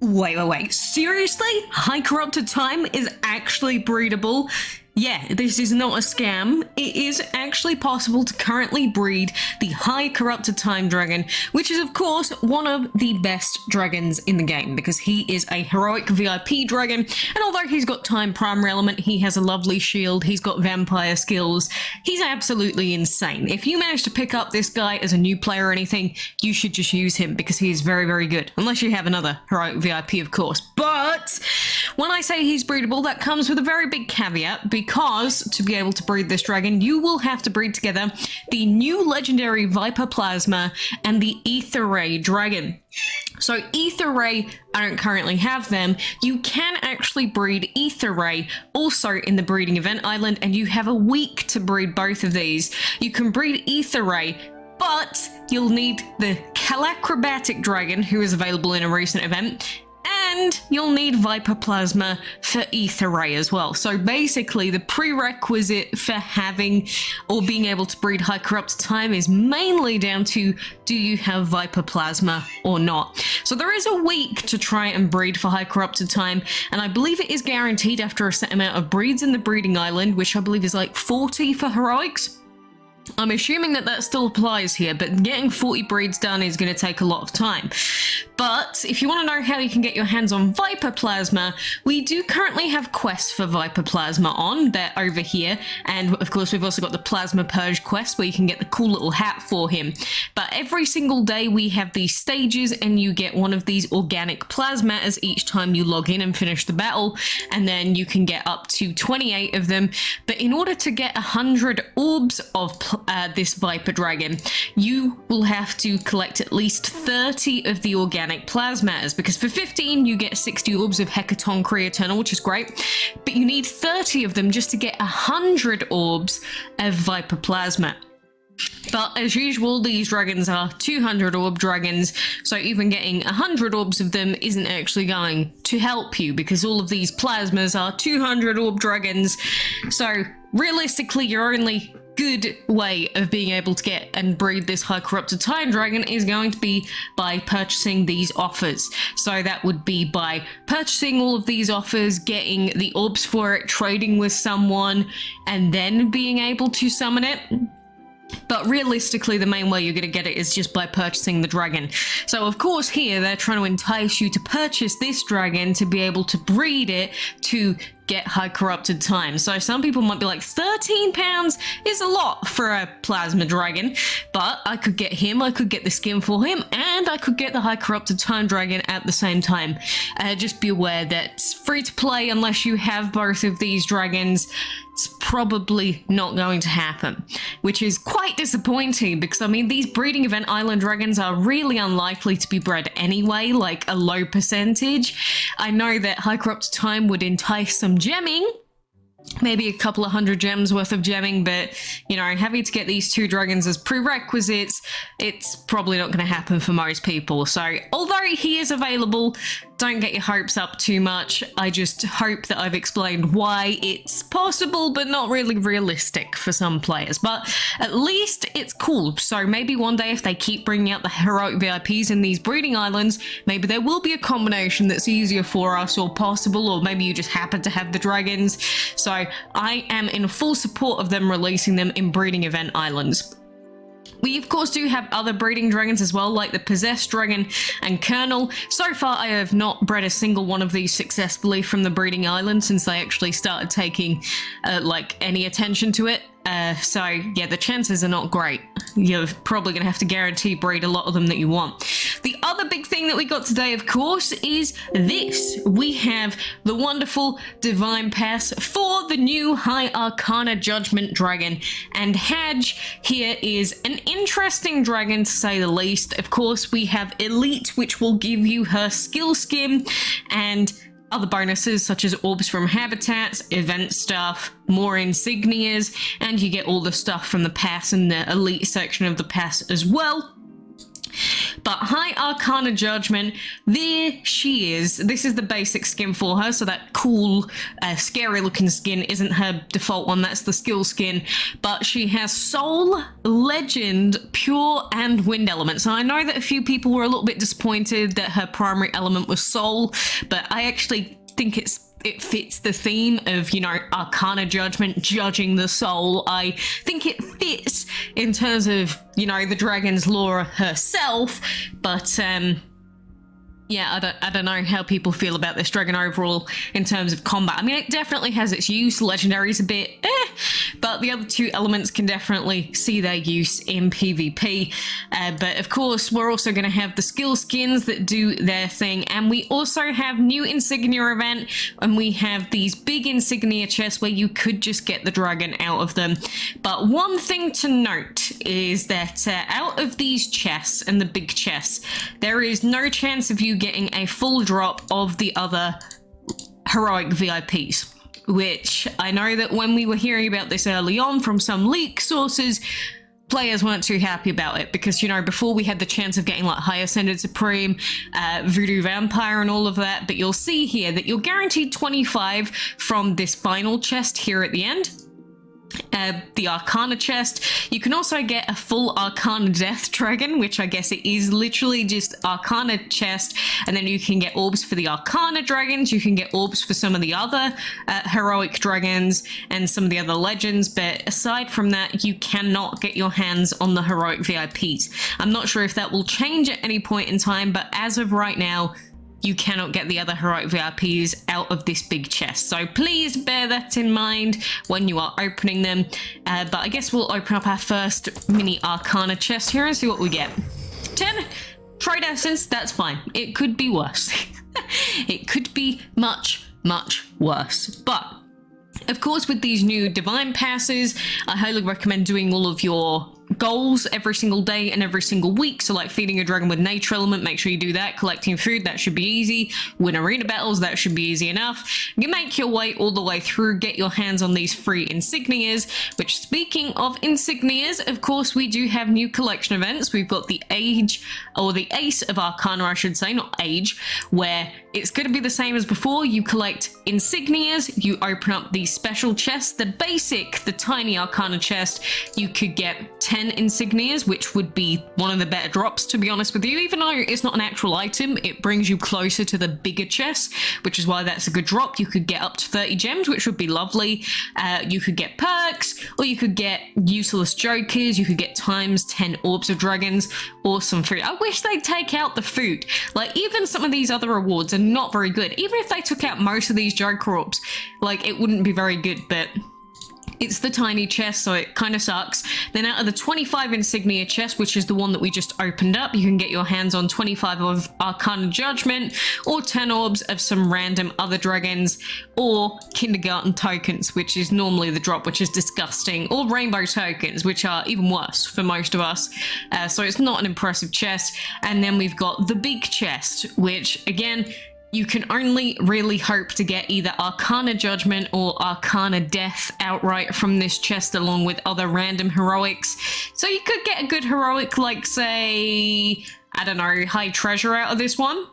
Wait. Seriously? High Corrupted Time is actually breedable? Yeah, this is not a scam. It is actually possible to currently breed the High Corrupted Time dragon, which is of course one of the best dragons in the game because he is a heroic VIP dragon, and although he's got time primary element, he has a lovely shield, he's got vampire skills, he's absolutely insane. If you manage to pick up this guy as a new player or anything, you should just use him because he is very, very good. Unless you have another heroic VIP, of course. But when I say he's breedable, that comes with a very big caveat, because to be able to breed this dragon, you will have to breed together the new legendary Viper Plasma and the Etheray dragon. So Etheray, I don't currently have them. You can actually breed Etheray also in the breeding event island, and you have a week to breed both of these. You can breed Etheray, but you'll need the Calacrobatic dragon, who is available in a recent event, and you'll need Viper Plasma for Etheray as well. So basically, the prerequisite for having or being able to breed High Corrupted Time is mainly down to, do you have Viper Plasma or not? So there is a week to try and breed for High Corrupted Time, and I believe it is guaranteed after a set amount of breeds in the breeding island, which I believe is like 40 for heroics. I'm assuming that that still applies here, but getting 40 breeds done is going to take a lot of time. But if you want to know how you can get your hands on Viper Plasma, we do currently have quests for Viper Plasma on. They're over here. And of course, we've also got the Plasma Purge quest where you can get the cool little hat for him. But every single day we have these stages, and you get one of these organic plasma as each time you log in and finish the battle. And then you can get up to 28 of them. But in order to get 100 orbs of this Viper Dragon, you will have to collect at least 30 of the organic plasmas, because for 15 you get 60 orbs of Hecaton Creaternal, which is great, but you need 30 of them just to get 100 orbs of Viper Plasma. But as usual, these dragons are 200 orb dragons, so even getting 100 orbs of them isn't actually going to help you, because all of these plasmas are 200 orb dragons. So realistically, your only good way of being able to get and breed this High Corrupted Time dragon is going to be by purchasing these offers. So that would be by purchasing all of these offers, getting the orbs for it, trading with someone, and then being able to summon it. But realistically, the main way you're going to get it is just by purchasing the dragon. So of course here, they're trying to entice you to purchase this dragon to be able to breed it to get High Corrupted Time. So some people might be like, £13 is a lot for a plasma dragon, but I could get him, I could get the skin for him, and I could get the High Corrupted Time dragon at the same time. Just be aware that it's free to play unless you have both of these dragons. It's probably not going to happen, which is quite disappointing because, I mean, these breeding event island dragons are really unlikely to be bred anyway, like a low percentage. I know that High Corrupted Time would entice some gemming, maybe a couple of 100 gems worth of gemming, but, you know, having to get these two dragons as prerequisites, it's probably not going to happen for most people. So, although he is available, don't get your hopes up too much. I just hope that I've explained why it's possible, but not really realistic for some players. But at least it's cool. So maybe one day if they keep bringing out the heroic VIPs in these breeding islands, maybe there will be a combination that's easier for us or possible, or maybe you just happen to have the dragons. So I am in full support of them releasing them in breeding event islands. We of course do have other breeding dragons as well, like the Possessed Dragon and Colonel. So far I have not bred a single one of these successfully from the breeding island since they actually started taking like any attention to it. So yeah, the chances are not great. You're probably going to have to guarantee breed a lot of them that you want. The other big thing that we got today, of course, is this. We have the wonderful Divine Pass for the new High Arcana Judgment Dragon. And Haj here is an interesting dragon to say the least. Of course, we have Elite, which will give you her skill skin and other bonuses such as orbs from habitats, event stuff, more insignias, and you get all the stuff from the pass and the elite section of the pass as well. But High Arcana Judgment, there she is. This is the basic skin for her, so that cool, scary looking skin isn't her default one, that's the skill skin. But she has Soul, Legend, Pure, and Wind elements. And I know that a few people were a little bit disappointed that her primary element was Soul, but I actually think it fits the theme of, you know, Arcana Judgment, judging the soul. I think it fits in terms of, you know, the dragon's lore herself, but yeah, I don't know how people feel about this dragon overall in terms of combat. I mean, it definitely has its use. Legendary's a bit but the other two elements can definitely see their use in PvP. But of course, we're also going to have the skill skins that do their thing, and we also have new Insignia event, and we have these big Insignia chests where you could just get the dragon out of them. But one thing to note is that out of these chests and the big chests, there is no chance of you getting a full drop of the other heroic VIPs, which I know that when we were hearing about this early on from some leak sources, players weren't too happy about it, because, you know, before we had the chance of getting like High Ascended Supreme, Voodoo Vampire and all of that, but you'll see here that you're guaranteed 25 from this final chest here at the end. The Arcana chest. You can also get a full Arcana Death Dragon, which I guess it is literally just Arcana chest, and then you can get orbs for the Arcana dragons, you can get orbs for some of the other heroic dragons and some of the other legends, but aside from that, you cannot get your hands on the heroic VIPs. I'm not sure if that will change at any point in time, but as of right now, you cannot get the other heroic VIPs out of this big chest. So please bear that in mind when you are opening them. But I guess we'll open up our first mini Arcana chest here and see what we get. 10 Trade Essence, that's fine. It could be worse. It could be much, much worse. But of course, with these new Divine Passes, I highly recommend doing all of your goals every single day and every single week. So like feeding a dragon with nature element, make sure you do that. Collecting food, that should be easy. Win arena battles, that should be easy enough. You make your way all the way through, get your hands on these free insignias, which, speaking of insignias, of course, we do have new collection events. We've got the Age, or the Ace of Arcana, I should say, not Age, where it's going to be the same as before. You collect insignias, you open up these special chests, the basic, the tiny Arcana chest, you could get 10 insignias, which would be one of the better drops, to be honest with you. Even though it's not an actual item, it brings you closer to the bigger chest, which is why that's a good drop. You could get up to 30 gems, which would be lovely. You could get perks, or you could get useless jokers, you could get times 10 orbs of dragons, or some food. I wish they'd take out the food. Like, even some of these other rewards are not very good. Even if they took out most of these joker orbs, like, it wouldn't be very good, but it's the tiny chest, so it kind of sucks. Then out of the 25 Insignia chest, which is the one that we just opened up, you can get your hands on 25 of Arcana Judgment, or 10 orbs of some random other dragons, or Kindergarten tokens, which is normally the drop, which is disgusting, or Rainbow tokens, which are even worse for most of us. So it's not an impressive chest. And then we've got the big chest, which, again, you can only really hope to get either Arcana Judgment or Arcana Death outright from this chest, along with other random heroics. So you could get a good heroic, like, say, I don't know, High Treasure out of this one.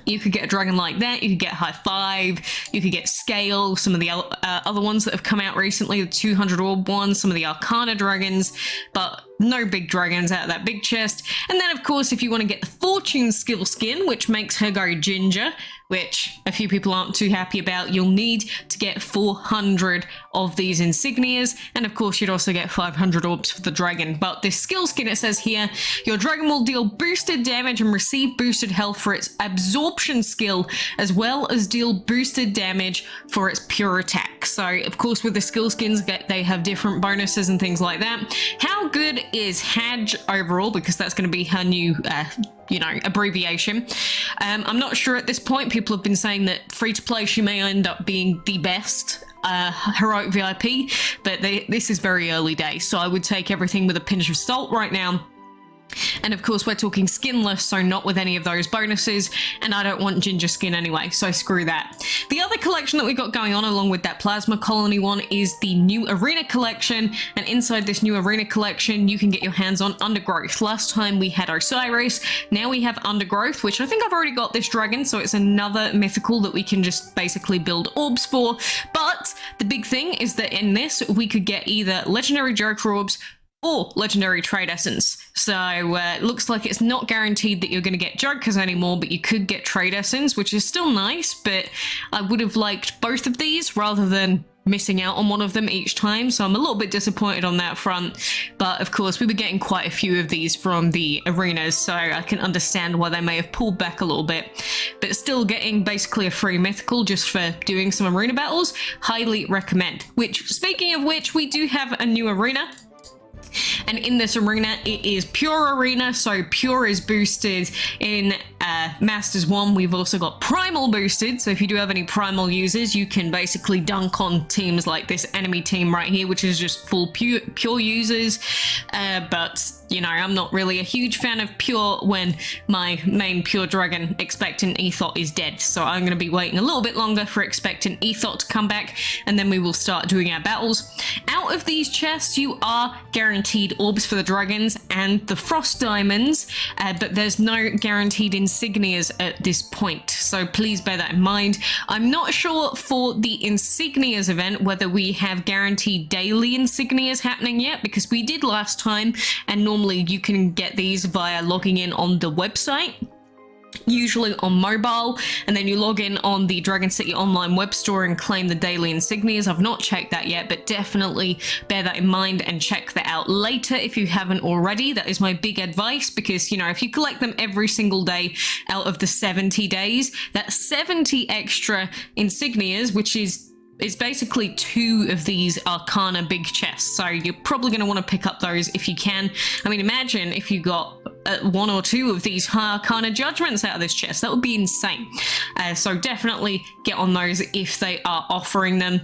You could get a dragon like that, you could get High Five, you could get Scale, some of the other ones that have come out recently, the 200 orb ones, some of the Arcana dragons, but no big dragons out of that big chest. And then, of course, if you want to get the Fortune skill skin, which makes her go ginger, which a few people aren't too happy about, you'll need to get 400 of these insignias, and of course you'd also get 500 orbs for the dragon. But this skill skin, it says here, your dragon will deal boosted damage and receive boosted health for its absorption skill, as well as deal boosted damage for its pure attack. So of course with the skill skins, they have different bonuses and things like that. How good is Haj overall, because that's going to be her new you know, abbreviation. I'm not sure at this point. People have been saying that free to play she may end up being the best heroic VIP, but this is very early days, so I would take everything with a pinch of salt right now. And of course, we're talking skinless, so not with any of those bonuses, and I don't want ginger skin anyway, so screw that. The other collection that we got going on along with that plasma colony one is the new arena collection, and inside this new arena collection, you can get your hands on undergrowth. Last time we had Osiris, now we have undergrowth, which I think I've already got this dragon, so it's another mythical that we can just basically build orbs for. But the big thing is that in this, we could get either legendary Joker orbs or legendary trade essence. So it looks like it's not guaranteed that you're going to get Jokers anymore, but you could get trade essence, which is still nice, but I would have liked both of these rather than missing out on one of them each time, so I'm a little bit disappointed on that front. But of course, we were getting quite a few of these from the arenas, so I can understand why they may have pulled back a little bit. But still getting basically a free mythical just for doing some arena battles, highly recommend. Which, speaking of which, we do have a new arena. And in this arena, it is Pure Arena, so Pure is boosted in Masters 1. We've also got Primal boosted, so if you do have any Primal users, you can basically dunk on teams like this enemy team right here, which is just full Pure users. But, you know, I'm not really a huge fan of Pure when my main Pure Dragon, Expectant Ethot, is dead. So I'm going to be waiting a little bit longer for Expectant Ethot to come back, and then we will start doing our battles. Out of these chests, you are guaranteed orbs for the dragons and the frost diamonds, but there's no guaranteed insignias at this point, so please bear that in mind. I'm not sure for the insignias event whether we have guaranteed daily insignias happening yet, because we did last time, and normally you can get these via logging in on the website, usually on mobile, and then you log in on the Dragon City online web store and claim the daily insignias. I've not checked that yet, but definitely bear that in mind and check that out later if you haven't already. That is my big advice, because, you know, if you collect them every single day out of the 70 days, that's 70 extra insignias, which is basically 2 of these Arcana big chests, so you're probably going to want to pick up those if you can. I mean, imagine if you got 1 or 2 of these High Arcana Judgments out of this chest. That would be insane. So definitely get on those if they are offering them.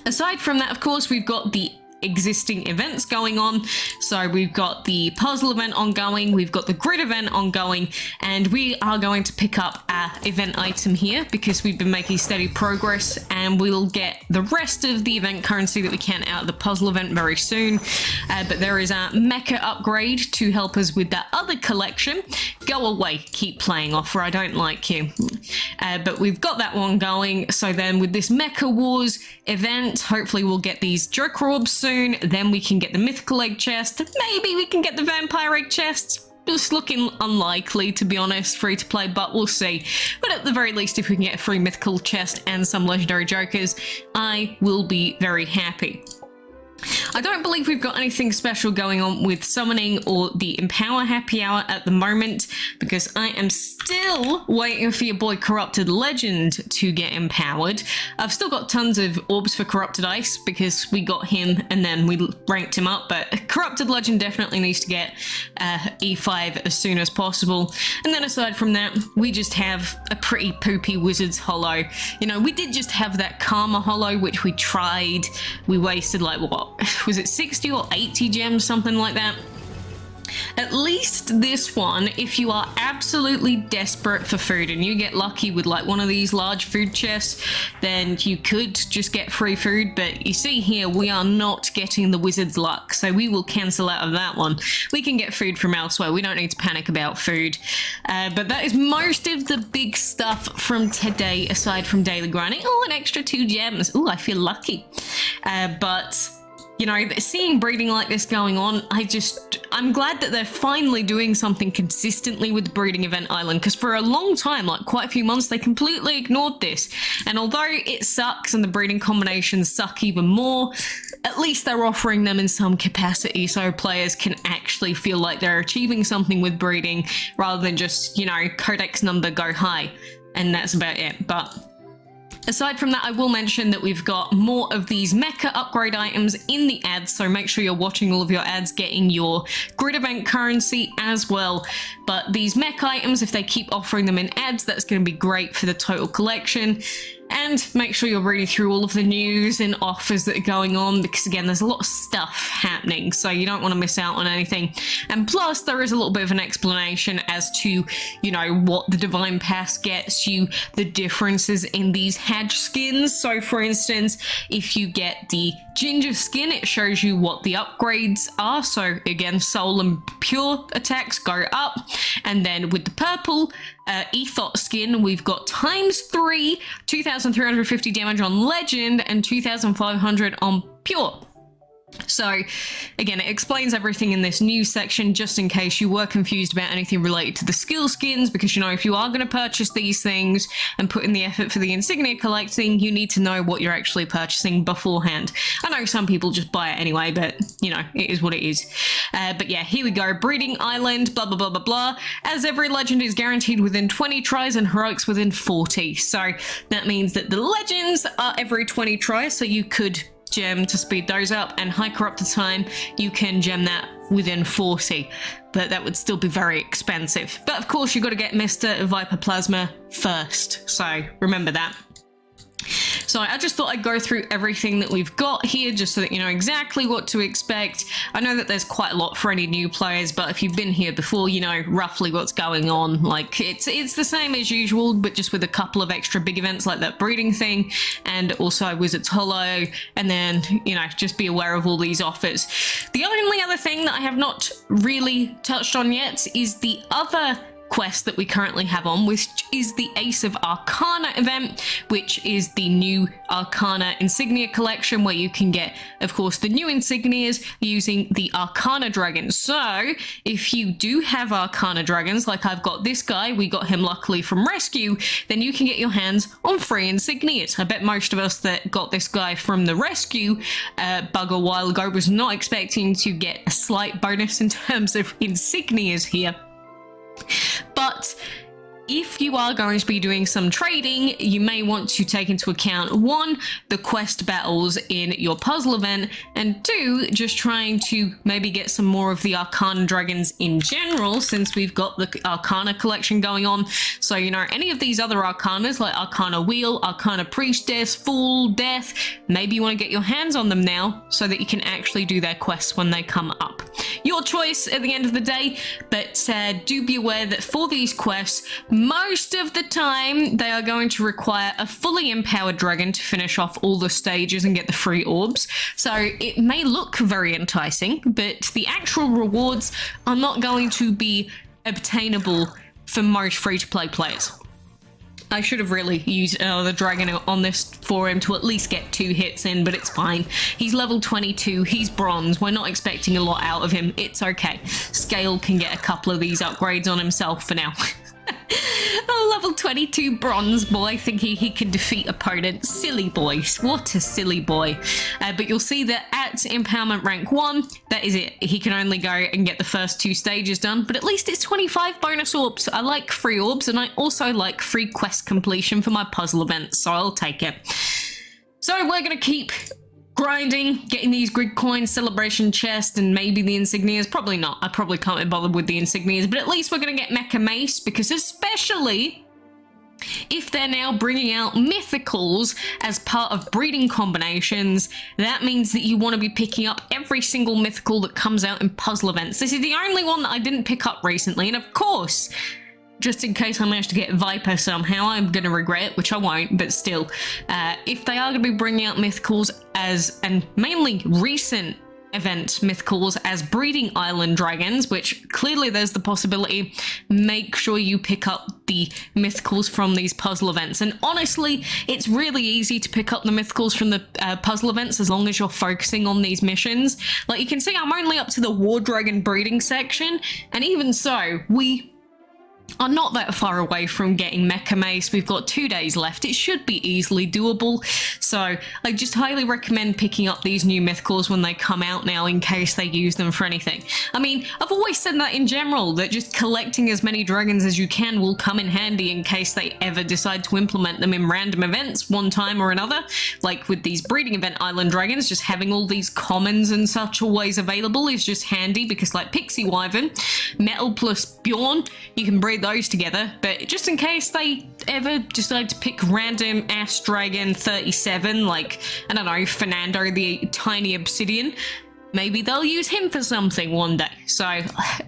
Aside from that, of course, we've got the existing events going on. So we've got the puzzle event ongoing, we've got the grid event ongoing, and we are going to pick up our event item here because we've been making steady progress, and we'll get the rest of the event currency that we can out of the puzzle event very soon. But there is a mecha upgrade to help us with that other collection. Go away, keep playing offer, I don't like you. But we've got that one going, so then with this Mecha Wars event, hopefully we'll get these Joker orbs soon. Then we can get the mythical egg chest. Maybe we can get the vampire egg chests. Just looking unlikely, to be honest, free to play, but we'll see. But at the very least, if we can get a free mythical chest and some legendary jokers, I will be very happy. I don't believe we've got anything special going on with summoning or the Empower Happy Hour at the moment, because I am still waiting for your boy Corrupted Legend to get empowered. I've still got tons of orbs for Corrupted Ice because we got him and then we ranked him up, but Corrupted Legend definitely needs to get E5 as soon as possible. And then aside from that, we just have a pretty poopy Wizard's Hollow. You know, we did just have that Karma Hollow, which we tried. We wasted like, what? Was it 60 or 80 gems, something like that? At least this one, if you are absolutely desperate for food and you get lucky with like one of these large food chests, then you could just get free food. But you see here, we are not getting the wizard's luck, so we will cancel out of that one. We can get food from elsewhere. We don't need to panic about food. But that is most of the big stuff from today, aside from daily grinding. Oh, an extra 2 gems. Oh, I feel lucky. But you know, seeing breeding like this going on, I'm glad that they're finally doing something consistently with the breeding event island, because for a long time, like quite a few months, they completely ignored this. And although it sucks and the breeding combinations suck even more, at least they're offering them in some capacity so players can actually feel like they're achieving something with breeding rather than just, you know, codex number go high. And that's about it. But aside from that, I will mention that we've got more of these mecha upgrade items in the ads, so make sure you're watching all of your ads, getting your grid event currency as well. But these mech items, if they keep offering them in ads, that's going to be great for the total collection. And make sure you're reading through all of the news and offers that are going on, because again, there's a lot of stuff happening, so you don't want to miss out on anything. And plus, there is a little bit of an explanation as to, you know, what the Divine Pass gets you, the differences in these hedge skins. So for instance, if you get the ginger skin, it shows you what the upgrades are. So again, soul and pure attacks go up. And then with the purple ethos skin, we've got ×3, 2,350 damage on legend and 2,500 on pure. So again, it explains everything in this news section, just in case you were confused about anything related to the skill skins, because, you know, if you are going to purchase these things and put in the effort for the insignia collecting, you need to know what you're actually purchasing beforehand. I know some people just buy it anyway, but, you know, it is what it is. But yeah, here we go. Breeding Island, blah, blah, blah, blah, blah. As every legend is guaranteed within 20 tries and heroics within 40. So that means that the legends are every 20 tries, so you could gem to speed those up, and High Corrupted Time, you can gem that within 40, but that would still be very expensive. But of course, you've got to get Mr. Viper Plasma first, so remember that. So I just thought I'd go through everything that we've got here, just so that you know exactly what to expect. I know that there's quite a lot for any new players, but if you've been here before, you know roughly what's going on. Like, it's the same as usual, but just with a couple of extra big events like that breeding thing, and also Wizard's Hollow, and then, you know, just be aware of all these offers. The only other thing that I have not really touched on yet is the other quest that we currently have on, which is the Ace of Arcana event, which is the new Arcana Insignia collection, where you can get, of course, the new insignias using the Arcana dragons. So if you do have Arcana dragons, like I've got this guy, we got him luckily from rescue, then you can get your hands on free insignias. I bet most of us that got this guy from the rescue bug a while ago was not expecting to get a slight bonus in terms of insignias here. But if you are going to be doing some trading, you may want to take into account 1, the quest battles in your puzzle event, and 2, just trying to maybe get some more of the Arcana dragons in general, since we've got the Arcana collection going on. So, you know, any of these other Arcanas, like Arcana Wheel, Arcana Priestess, Fool, Death, maybe you want to get your hands on them now so that you can actually do their quests when they come up. Your choice at the end of the day, but do be aware that for these quests, most of the time they are going to require a fully empowered dragon to finish off all the stages and get the free orbs. So it may look very enticing, but the actual rewards are not going to be obtainable for most free-to-play players. I should have really used the dragon on this for him to at least get 2 hits in, but it's fine. He's level 22, he's bronze, we're not expecting a lot out of him, it's okay. Scale can get a couple of these upgrades on himself for now. Oh, level 22 bronze boy thinking he can defeat opponents. Silly boy. What a silly boy. But you'll see that at empowerment rank 1, that is it. He can only go and get the first 2 stages done, but at least it's 25 bonus orbs. I like free orbs, and I also like free quest completion for my puzzle events, so I'll take it. So we're going to keep grinding, getting these grid coins, celebration chest, and maybe the insignias. Probably not. I probably can't be bothered with the insignias, but at least we're going to get Mecha Mace, because especially if they're now bringing out mythicals as part of breeding combinations, that means that you want to be picking up every single mythical that comes out in puzzle events. This is the only one that I didn't pick up recently, and of course, just in case I manage to get Viper somehow, I'm going to regret it, which I won't, but still, if they are going to be bringing out mythicals as, and mainly recent event mythicals as breeding island dragons, which clearly there's the possibility, make sure you pick up the mythicals from these puzzle events. And honestly, it's really easy to pick up the mythicals from the puzzle events as long as you're focusing on these missions. Like you can see, I'm only up to the War Dragon breeding section, and even so, we are not that far away from getting Mecha Mace. We've got 2 days left. It should be easily doable. So I just highly recommend picking up these new mythicals when they come out now, in case they use them for anything. I mean, I've always said that in general, that just collecting as many dragons as you can will come in handy in case they ever decide to implement them in random events one time or another. Like with these breeding event island dragons, just having all these commons and such always available is just handy, because like Pixie Wyvern, Metal plus Bjorn, you can breed the those together, but just in case they ever decide to pick random Ass Dragon 37, like, I don't know, Fernando the Tiny Obsidian, maybe they'll use him for something one day. So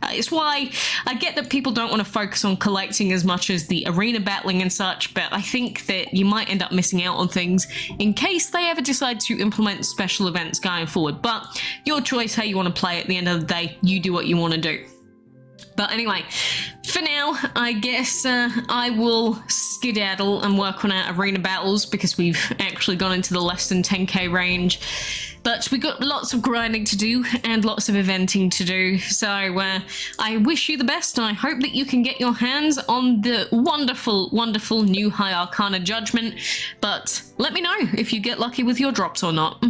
it's why I get that people don't want to focus on collecting as much as the arena battling and such, but I think that you might end up missing out on things in case they ever decide to implement special events going forward. But your choice how you want to play. At the end of the day, you do what you want to do. But anyway, for now, I guess I will skedaddle and work on our arena battles because we've actually gone into the less than 10k range. But we got lots of grinding to do and lots of eventing to do. So I wish you the best, and I hope that you can get your hands on the wonderful, wonderful new High Arcana Judgment. But let me know if you get lucky with your drops or not.